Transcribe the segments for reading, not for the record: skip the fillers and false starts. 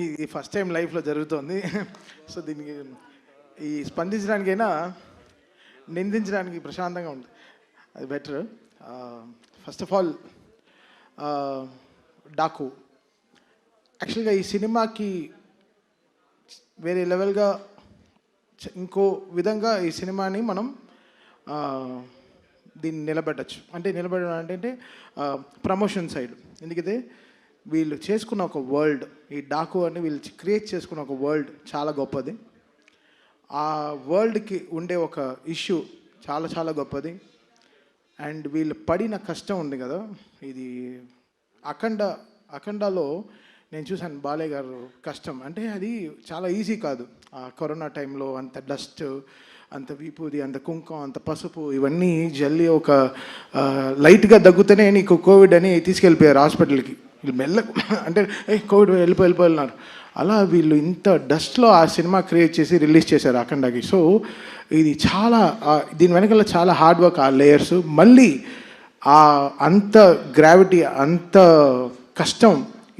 ఇది first time లైఫ్లో జరుగుతుంది. సో దీనికి ఈ స్పందించడానికైనా నిందించడానికి ప్రశాంతంగా ఉంటుంది, అది better. First of all Daaku యాక్చువల్గా ఈ సినిమాకి వేరే లెవెల్గా ఇంకో విధంగా ఈ సినిమాని మనం దీన్ని నిలబెట్టచ్చు. అంటే నిలబెట్టడం అంటే ప్రమోషన్ సైడ్. ఎందుకంటే వీళ్ళు చేసుకున్న ఒక వరల్డ్, ఈ డాకు అని వీళ్ళు క్రియేట్ చేసుకున్న ఒక వరల్డ్ చాలా గొప్పది. ఆ వరల్డ్కి ఉండే ఒక ఇష్యూ చాలా చాలా గొప్పది. అండ్ వీళ్ళు పడిన కష్టం ఉంది కదా, ఇది అఖండాలో నేను చూశాను బాలయ్య గారు కష్టం. అంటే అది చాలా ఈజీ కాదు. ఆ కరోనా టైంలో అంత డస్ట్, అంత విభూది, అంత కుంకుమ, అంత పసుపు, ఇవన్నీ జల్లి ఒక లైట్గా దగ్గుతూనే నీకు కోవిడ్ అని తీసుకెళ్ళిపోయారు హాస్పిటల్కి. వీళ్ళు అంటే కోవిడ్ వెళ్ళిపోయినారు. అలా వీళ్ళు ఇంత డస్ట్లో ఆ సినిమా క్రియేట్ చేసి రిలీజ్ చేశారు అఖండాకి. సో ఇది చాలా దీని వెనకాల చాలా హార్డ్ వర్క్, ఆ లేయర్స్. మళ్ళీ అంత గ్రావిటీ, అంత కష్టం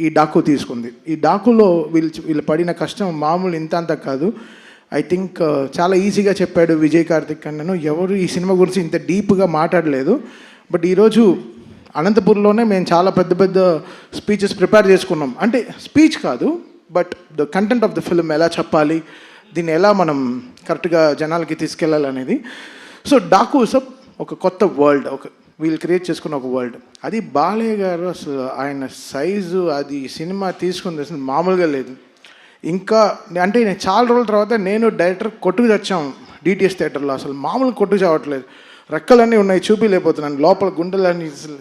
ఈ డాకు తీసుకుంది. ఈ డాకులో వీళ్ళు పడిన కష్టం మామూలు ఇంత అంత కాదు. ఐ థింక్ చాలా ఈజీగా చెప్పాడు విజయ్ కార్తిక్ అన్నను. ఎవరు ఈ సినిమా గురించి ఇంత డీప్గా మాట్లాడలేదు. బట్ ఈరోజు అనంతపూర్లోనే మేము చాలా పెద్ద పెద్ద స్పీచెస్ ప్రిపేర్ చేసుకున్నాం. అంటే స్పీచ్ కాదు, but the content of the film ఎలా చెప్పాలి, దీన్ని ఎలా మనం కరెక్ట్గా జనాలకి తీసుకెళ్ళాలి అనేది. సో డాకు సబ్ ఒక కొత్త వరల్డ్, వీళ్ళు క్రియేట్ చేసుకున్న ఒక వరల్డ్. అది బాలయ్య గారు అసలు ఆయన సైజు, అది సినిమా తీసుకుంది అసలు మామూలుగా లేదు. ఇంకా అంటే నేను చాలా రోజుల తర్వాత నేను డైరెక్టర్ కొట్టుకు తెచ్చాము డిటిఎస్ థియేటర్లో. అసలు మామూలు కొట్టుకు చావట్లేదు, రెక్కలన్నీ ఉన్నాయి, చూపిలేకపోతున్నాను, లోపల గుండెలన్నీ అసలు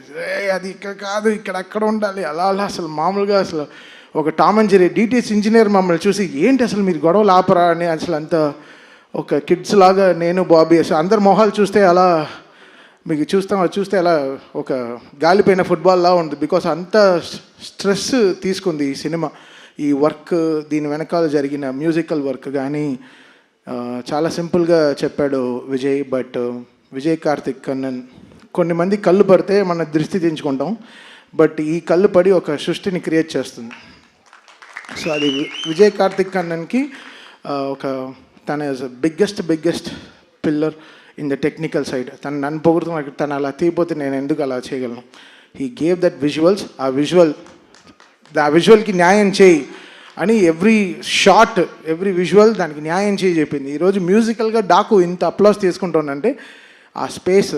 అది ఇక్కడ కాదు, ఇక్కడ అక్కడ ఉండాలి, అలా అసలు మామూలుగా అసలు ఒక Tom and Jerry DTS engineer మమ్మల్ని చూసి ఏంటి అసలు మీరు గొడవలు ఆపరా అని అసలు అంత ఒక కిడ్స్ లాగా నేను బాబీ అసలు అందరి మొహాలు చూస్తే అలా మీకు చూస్తే అలా ఒక గాలిపోయిన ఫుట్బాల్లా ఉంది. బికాస్ అంత స్ట్రెస్ తీసుకుంది ఈ సినిమా, ఈ వర్క్, దీని వెనకాల జరిగిన మ్యూజికల్ వర్క్ కానీ. చాలా సింపుల్గా చెప్పాడు విజయ్. బట్ విజయ్ కార్తిక్ కన్నన్, కొన్ని మంది కళ్ళు పడితే మన దృష్టి దించుకుంటాం, బట్ ఈ కళ్ళు పడి ఒక సృష్టిని క్రియేట్ చేస్తుంది. సో అది విజయ్ కార్తిక్ కన్నన్కి తన biggest pillar in the technical side. నన్ను పొగుడుతున్నా, తను అలా తీయపోతే నేను ఎందుకు అలా చేయగలను. హీ గేవ్ దట్ విజువల్స్, ఆ విజువల్కి న్యాయం చేయి అని ఎవ్రీ షాట్, ఎవ్రీ విజువల్ దానికి న్యాయం చేయి చెప్పింది. ఈరోజు మ్యూజికల్గా డాకు ఇంత అప్లాస్ తీసుకుంటానంటే ఆ స్పేస్,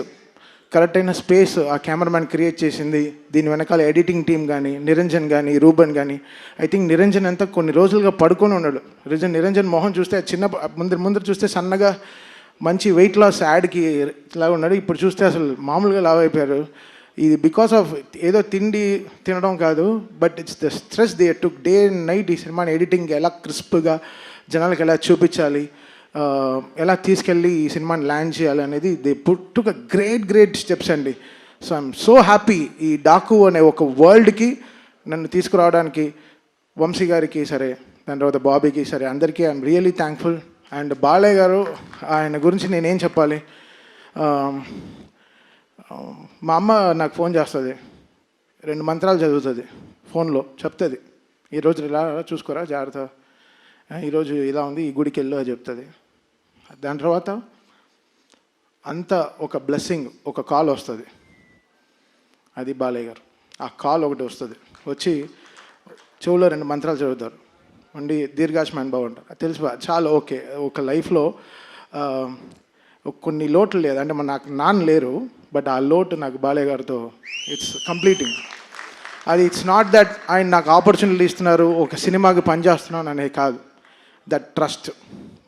కరెక్ట్ అయిన స్పేస్ ఆ కెమెరామ్యాన్ క్రియేట్ చేసింది. దీని వెనకాల ఎడిటింగ్ టీం కానీ, నిరంజన్ కానీ, రూబన్ కానీ. ఐ థింక్ నిరంజన్ అంతా కొన్ని రోజులుగా పడుకొని ఉన్నాడు. నిరంజన్ మొహం చూస్తే ముందర చూస్తే సన్నగా మంచి వెయిట్ లాస్ యాడ్కి ఇలా ఉన్నాడు. ఇప్పుడు చూస్తే అసలు మామూలుగా లావ్ అయిపోయారు. ఇది బికాస్ ఆఫ్ ఏదో తినడం కాదు, but it's the stress they took day and night. ఈ సినిమాని ఎడిటింగ్ ఎలా క్రిస్ప్గా జనాలకు ఎలా చూపించాలి, ఎలా తీసుకెళ్ళి ఈ సినిమాని ల్యాండ్ చేయాలి అనేది they took a great steps అండి. సో ఐఎమ్ సో హ్యాపీ ఈ డాకు అనే ఒక వరల్డ్కి నన్ను తీసుకురావడానికి వంశీ గారికి సరే, దాని తర్వాత బాబీకి సరే, అందరికీ I'm really thankful. And Balayya గారు, ఆయన గురించి నేనేం చెప్పాలి. మా అమ్మ నాకు ఫోన్ చేస్తుంది, 2 మంత్రాలు చదువుతుంది ఫోన్లో, చెప్తుంది ఈరోజు ఇలా చూసుకోరా జాగ్రత్త, ఈరోజు ఇలా ఉంది, ఈ గుడికి వెళ్ళు అని చెప్తుంది. దాని తర్వాత అంత ఒక బ్లెస్సింగ్, ఒక కాల్ వస్తుంది, అది బాలయ్య గారు. ఆ కాల్ ఒకటి వస్తుంది, వచ్చి చెవులో 2 మంత్రాలు చదువుతారు, ఉండి దీర్ఘాయుష్మాన్ భవ అంటారు. అది తెలుసు చాలా ఓకే. ఒక లైఫ్లో కొన్ని లోట్లు లేదు, అంటే నాకు నాన్న లేరు, బట్ ఆ లోటు నాకు బాలయ్య గారితో ఇట్స్ కంప్లీటింగ్. అది ఇట్స్ నాట్ దట్ ఆయన నాకు ఆపర్చునిటీ ఇస్తున్నారు, ఒక సినిమాకి పనిచేస్తున్నాను అనేది కాదు. That trust.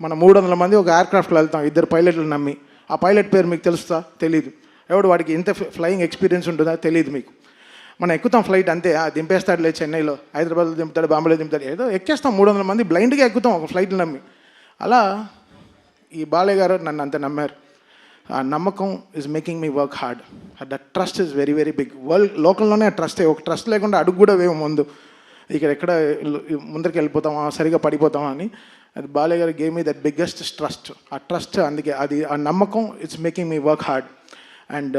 మనం 300 మంది ఒక ఎయిర్క్రాఫ్ట్లో వెళ్తాం, 2 పైలట్లు నమ్మి. ఆ పైలట్ పేరు మీకు తెలుస్తా? తెలీదు. ఎవడు వాడికి ఎంత ఫ్లయింగ్ ఎక్స్పీరియన్స్ ఉంటుందా తెలియదు మీకు. మనం ఎక్కుతాం ఫ్లైట్ అంతే, దింపేస్తాడు లేదు, చెన్నైలో, హైదరాబాద్లో దింపుతాడు, బాంబేలో దింపుతాడు, ఏదో ఎక్కేస్తాం. 300 మంది బ్లైండ్గా ఎక్కుతాం ఒక ఫ్లైట్లు నమ్మి. అలా ఈ బాలయ్య గారు నన్ను అంత నమ్మారు. ఆ నమ్మకం is making me work hard. That trust is very big. World లోకల్లోనే ట్రస్టే. ఒక ట్రస్ట్ లేకుండా అడుగు కూడా వేయం ముందు. ఎక్కడ ముందరికి వెళ్ళిపోతామా, సరిగా పడిపోతామా అని. అది బాలయ్య గారు game me that biggest trust. ఆ ట్రస్ట్, అందుకే అది ఆ నమ్మకం it's making me work hard and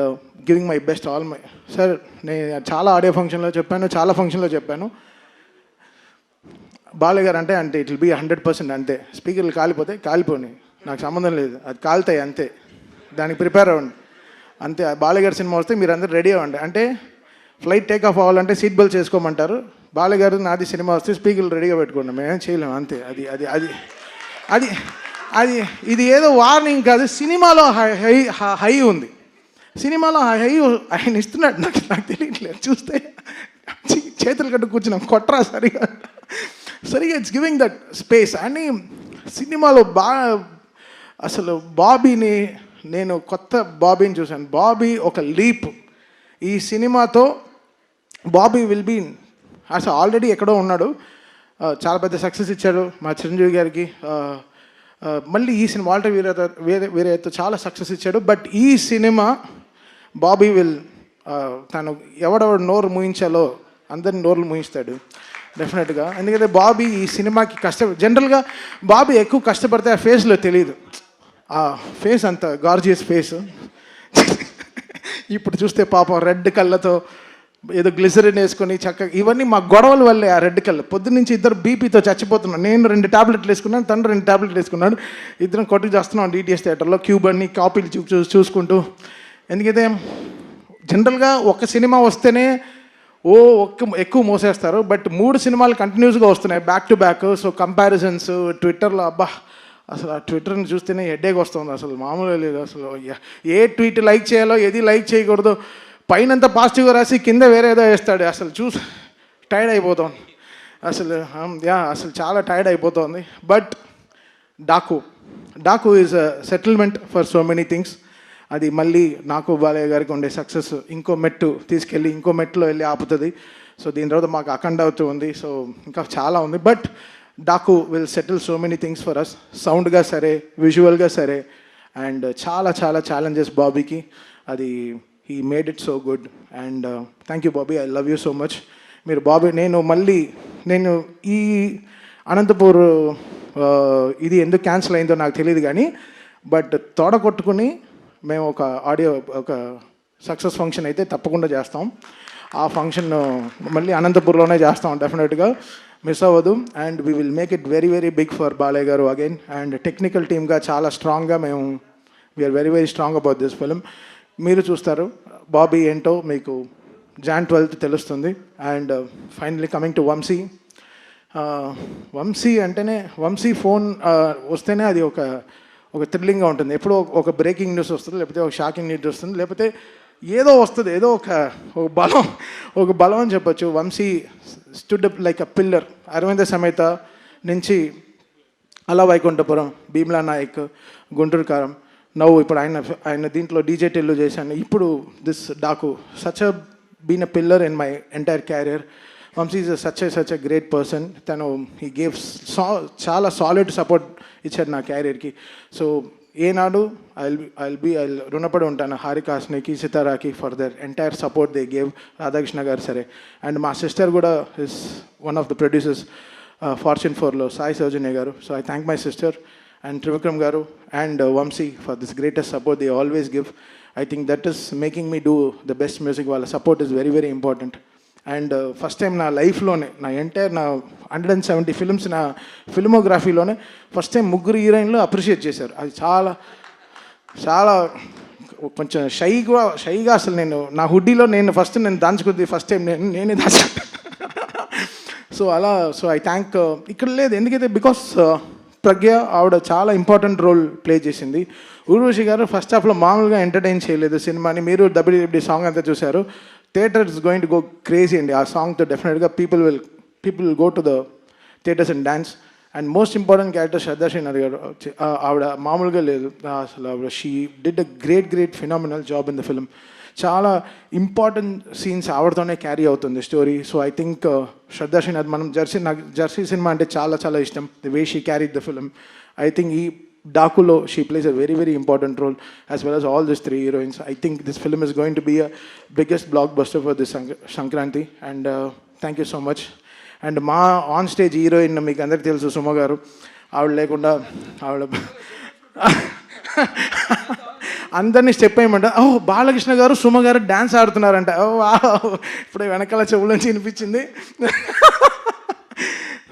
giving my best all my. Sir నేను చాలా ఆడియో ఫంక్షన్లో చెప్పాను, చాలా ఫంక్షన్లో చెప్పాను, బాలయ్య గారు అంటే ఇట్ విల్ బీ 100% అంతే. స్పీకర్లు కాలిపోతే కాలిపోని, నాకు సంబంధం లేదు, అది కాలుతాయి అంతే, దానికి ప్రిపేర్ అవ్వండి అంతే. బాలయ్య గారి సినిమా వస్తే మీరు అందరూ రెడీ అవ్వండి. అంటే ఫ్లైట్ టేక్ ఆఫ్ అవ్వాలంటే సీట్ బెల్ట్ చేసుకోమంటారు. బాలయ్య గారు నాది సినిమా వస్తే స్పీకర్లు రెడీగా పెట్టుకోండి, మేమేం చేయలేము అంతే. అది అది అది అది అది ఇది ఏదో వార్నింగ్ కాదు, సినిమాలో హై ఉంది, సినిమాలో హై ఆయన ఇస్తున్నాడు. నాకు తెలియట్లేదు, చూస్తే చేతులు కట్టు కూర్చున్నాం, కొట్రా సరిగా ఇట్స్ గివింగ్ దట్ స్పేస్. అని సినిమాలో అసలు బాబీని, నేను కొత్త బాబీని చూశాను. బాబీ ఒక లీప్. ఈ సినిమాతో బాబీ విల్ బీ, అసలు ఆల్రెడీ ఎక్కడో ఉన్నాడు, చాలా పెద్ద సక్సెస్ ఇచ్చాడు మా చిరంజీవి గారికి. మళ్ళీ ఈ సినిమా వాల్టర్ వీరయ్యతో చాలా సక్సెస్ ఇచ్చాడు. బట్ ఈ సినిమా బాబీ విల్, తను ఎవడెవడు నోరు మూయించాలో అందరిని నోర్లు మూయిస్తాడు డెఫినెట్గా. ఎందుకంటే బాబీ ఈ సినిమాకి జనరల్గా బాబీ ఎక్కువ కష్టపడితే ఆ ఫేస్లో తెలియదు, ఆ ఫేస్ అంత గార్జియస్ ఫేస్. ఇప్పుడు చూస్తే పాపం రెడ్ కళ్ళతో ఏదో గ్లిజరిన్ వేసుకొని చక్కగా, ఇవన్నీ మా గొడవల వల్లే. ఆ రెడ్ కళ్ళు పొద్దున్నుంచి ఇద్దరు బీపీతో చచ్చిపోతున్నాను. నేను 2 టాబ్లెట్లు వేసుకున్నాను, తను 2 టాబ్లెట్లు వేసుకున్నాడు. ఇద్దరం కొట్టుకు చేస్తున్నాం డిటిఎస్ థియేటర్లో, క్యూబ్ అన్ని కాపీలు చూసుకుంటూ. ఎందుకైతే జనరల్గా ఒక సినిమా వస్తేనే ఎక్కువ మోసేస్తారు. బట్ 3 సినిమాలు కంటిన్యూస్గా వస్తున్నాయి back to back. So comparisons ట్విట్టర్లో, అబ్బా అసలు ఆ ట్విట్టర్ని చూస్తేనే హెడ్ఏక్ వస్తుంది, అసలు మామూలుగా లేదు. అసలు ఏ ట్వీట్ లైక్ చేయాలో ఏది లైక్ చేయకూడదు, పైనంతా పాజిటివ్గా రాసి కింద వేరే ఏదో వేస్తాడు. అసలు చూసి టైర్డ్ అయిపోతుంది అసలు. అసలు చాలా టైర్డ్ అయిపోతుంది. But Daaku is a settlement for so many things. అది మళ్ళీ నాకు బాలయ్య గారికి ఉండే సక్సెస్ ఇంకో మెట్టు తీసుకెళ్ళి ఇంకో మెట్టులో వెళ్ళి ఆపుతుంది. సో దీని తర్వాత మాకు అఖండ అవుతూ ఉంది. సో ఇంకా చాలా ఉంది. But Daaku will settle so many things for us, సౌండ్గా సరే, విజువల్గా సరే. అండ్ చాలా చాలా ఛాలెంజెస్ బాబీకి. అది he made it so good. And thank you Bobby, I love you so much. మీరు బాబీ, నేను ఈ అనంతపూర్ ఇది ఎందుకు క్యాన్సిల్ అయిందో నాకు తెలియదు కానీ, బట్ తోడ కొట్టుకుని మేము ఒక సక్సెస్ ఫంక్షన్ అయితే తప్పకుండా చేస్తాం. ఆ ఫంక్షన్ మళ్ళీ అనంతపూర్లోనే చేస్తాం డెఫినెట్గా, మిస్ అవ్వదు. And we will make it very very big for Balayya garu again. And technical టీమ్గా చాలా స్ట్రాంగ్గా మేము we are very very strong about this film. మీరు చూస్తారు బాబీ ఏంటో మీకు Jan 12th తెలుస్తుంది. And finally coming to Vamsi అంటేనే, వంశీ ఫోన్ వస్తేనే అది ఒక థ్రిల్లింగ్గా ఉంటుంది. ఎప్పుడో ఒక బ్రేకింగ్ న్యూస్ వస్తుంది, లేకపోతే ఒక షాకింగ్ న్యూస్ వస్తుంది, లేకపోతే ఏదో వస్తుంది, ఏదో ఒక బలం అని చెప్పచ్చు. Vamsi stood up like a pillar. Aravinda Sametha నుంచి అలా వైకుంఠపురం, భీమ్లా నాయక్, గుంటూరు కారం, నవ్వు ఇప్పుడు ఆయన దీంట్లో డీజే టెల్లు చేశాను. ఇప్పుడు this Daaku such a been a pillar in my entire career. Vamsi is such a great person. తను హీ గేవ్స్ చాలా సాలిడ్ సపోర్ట్ ఇచ్చాడు నా క్యారియర్కి. సో ఏనాడు ఐ రుణపడి ఉంటాను హారికాస్నికి, సితారాకి for their entire support they gave. Radhakrishna garu సరే. అండ్ మా సిస్టర్ కూడా is one of the producers Fortune 4లో, Sai Soujanya garu. So I thank my sister and Trivikram garu and Vamsi for this greatest support they always give. I think that is making me do the best music. వాళ్ళ support is very very important. And first time నా లైఫ్లోనే, నా entire నా 170 films నా ఫిల్మోగ్రఫీలోనే first time 3 హీరోయిన్లు appreciate చేశారు. అది చాలా చాలా కొంచెం షైగా అసలు నేను నా హుడ్డీలో నేను దాచుకుంది ఫస్ట్ టైం నేనే దాచుకుంటాను. సో ఐ థ్యాంక్, ఇక్కడ లేదు ఎందుకైతే బికాస్ ప్రజ్ఞ ఆవిడ చాలా ఇంపార్టెంట్ రోల్ ప్లే చేసింది. ఊర్వశి గారు ఫస్ట్ హాఫ్లో మామూలుగా ఎంటర్టైన్ చేయలేదు సినిమాని. మీరు WWD సాంగ్ అంతా చూశారు. Theatre is going to go crazy అండి ఆ సాంగ్తో. డెఫినెట్గా people will go to the theatres and dance. And most important character Shraddha Srinath garu. ఆవిడ మామూలుగా లేదు అసలు. ఆవిడ she did a great phenomenal job in the film. చాలా ఇంపార్టెంట్ సీన్స్ ఆవిడతోనే క్యారీ అవుతుంది story. So I think Shraddha Srinath, నాకు జెర్సీ సినిమా అంటే చాలా ఇష్టం. The way she carried the film. I think ఈ డాకులో she plays a very very important role as well as all these 3 heroines. I think this film is going to be a biggest blockbuster for this Sankranti. And thank you so much. And మా on stage heroine మీకు అందరికీ తెలుసు సుమ గారు. ఆవిడ లేకుండా ఆవిడ అందరినీ step వేయమంట. Balakrishna గారు సుమ గారు డ్యాన్స్ ఆడుతున్నారంట. ఇప్పుడే వెనకాల చెవుల నుంచి వినిపించింది.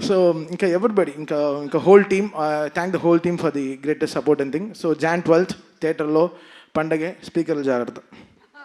సో ఇంకా ఎవ్రీబడి ఇంకా whole team, thank the whole team for the greatest support and thing. So Jan 12th థియేటర్లో పండగే, స్పీకర్లు జాగ్రత్త.